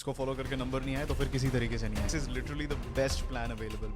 इसको फॉलो करके नंबर नहीं आए तो फिर किसी तरीके से नहीं आए. This is literally the best plan available.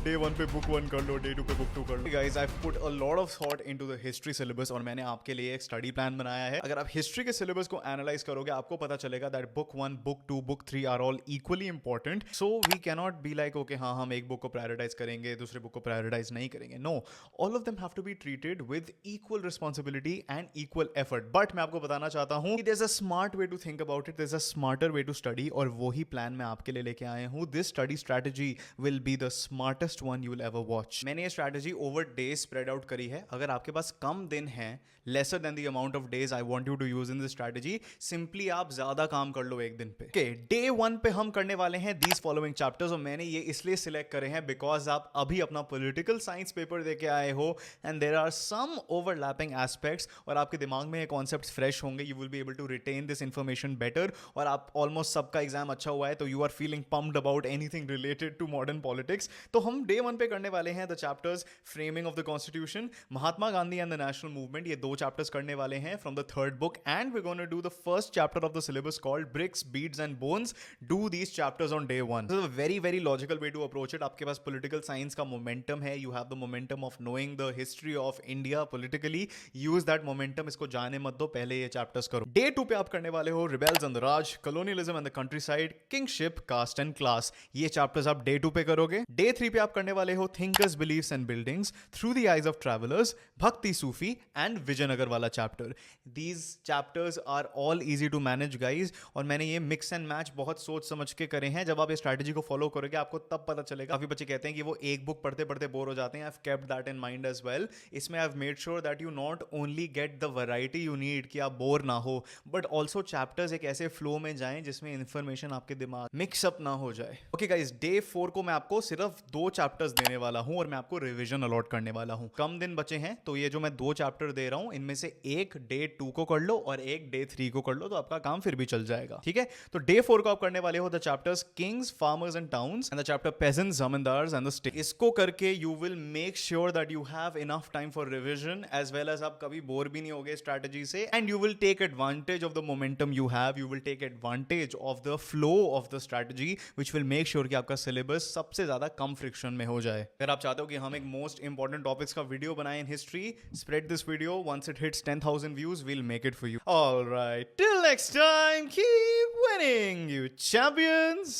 Day 1 पे book 1 कर लो, day 2 पे book 2 कर लो. Guys, I've put a lot of thought into the history syllabus और मैंने आपके लिए एक स्टडी प्लान बनाया है. अगर आप हिस्ट्री के सिलेबस को एनालाइज करोगे आपको पता चलेगा that book 1, book 2, book 3 are all equally important. So we cannot be like okay हाँ हम एक बुक को प्रायोरिटाइज करेंगे दूसरे बुक को प्रायोरिटाइज नहीं करेंगे. No, all of them have to be treated with equal responsibility and equal effort. But मैं आपको बताना चाहता हूँ there's a smart way to think about it. There's a smarter way to study और वही प्लान मैं आपके लिए लेके आया हूँ. This study strategy will be the smartest one you will ever watch. मैंने ये strategy over days spread out करी है. अगर आपके पास कम दिन है, lesser than the amount of days I want you to use in this strategy, simply आप ज्यादा काम कर लो एक दिन पे. ओके, डे 1 पे हम करने वाले हैं दीज फॉलोइंग चैप्टर्स और मैंने ये इसलिए सिलेक्ट करे हैं बिकॉज आप अभी अपना पॉलिटिकल साइंस पेपर देके आए हो and there are some overlapping aspects और आपके दिमाग में ये कॉन्सेप्ट्स फ्रेश होंगे. You will be able to retain this information better और आप ऑलमोस्ट सबका एग्जाम अच्छा हुआ है तो you are feeling pumped about anything related to modern politics. तो हम डे 1 पे करने वाले हैं the chapters framing of the constitution, Mahatma Gandhi and the national movement. ये दो चैप्टर्स करने वाले हैं from the third book and we are gonna do the first chapter of the syllabus called bricks, beads and bones. Do these chapters on day 1. This is a very very logical way to approach it. आपके पास political science का momentum है, you have the momentum of knowing the history of India politically. Use that momentum, इसको जाने मत दो, पहले ये चैप्टर्स करो. डे 2 पे आप करने वाले हो rebels and the raj, colonialism and the countryside, kingship, caste and class. ये चैप्टर्स आप डे 2 पे करोगे. डे 3 पे आप करने वाले हो thinkers, beliefs and buildings, through the eyes of travellers, bhakti Sufi and Vijayanagar वाला chapter. These chapters are all easy to manage guys और मैंने ये मिक्स एंड मैच बहुत सोच समझ के करे हैं. जब आप ये स्ट्रैटेजी को फॉलो करोगे आपको तब पता चलेगा. काफी बच्चे कहते हैं कि वो एक बुक पढ़ते पढ़ते बोर हो जाते हैं. I have kept that in mind as well. इसमें I have made sure that you not only get the variety you need कि आप बोर ना हो, बट ऑल्सो चैप्टर्स एक ऐसे फ्लो में जाएं जिसमें इंफॉर्मेशन आपके दिमाग मिक्सअप ना हो जाए. ओके गाइस, डे 4 को मैं आपको सिर्फ 2 चैप्टर्स देने वाला हूं और मैं आपको रिवीजन अलॉट करने वाला हूं. कम दिन बचे हैं तो ये जो मैं 2 चैप्टर दे रहा हूं इनमें से एक डे 2 को कर लो और एक डे 3 को कर लो तो आपका काम फिर भी चल जाएगा. ठीक है, तो डे 4 को आप करने वाले हो the chapters kings, farmers and towns and the chapter peasants, zamindars and the state. इसको करके you will make sure that you have enough time for revision as well as आप कभी बोर भी नहीं होगे स्ट्रैटेजी से and you will take advantage of the momentum you have. You will take advantage of the flow of the strategy which will make sure कि आपका syllabus सबसे ज्यादा कम फ्रिक्शन में हो जाए. अगर आप चाहते हो कि हम एक मोस्ट इंपॉर्टेंट टॉपिक्स का वीडियो बनाए in history, spread this video. Once it hits 10,000 views we'll make it for you. Alright, till next time, keep winning you champions.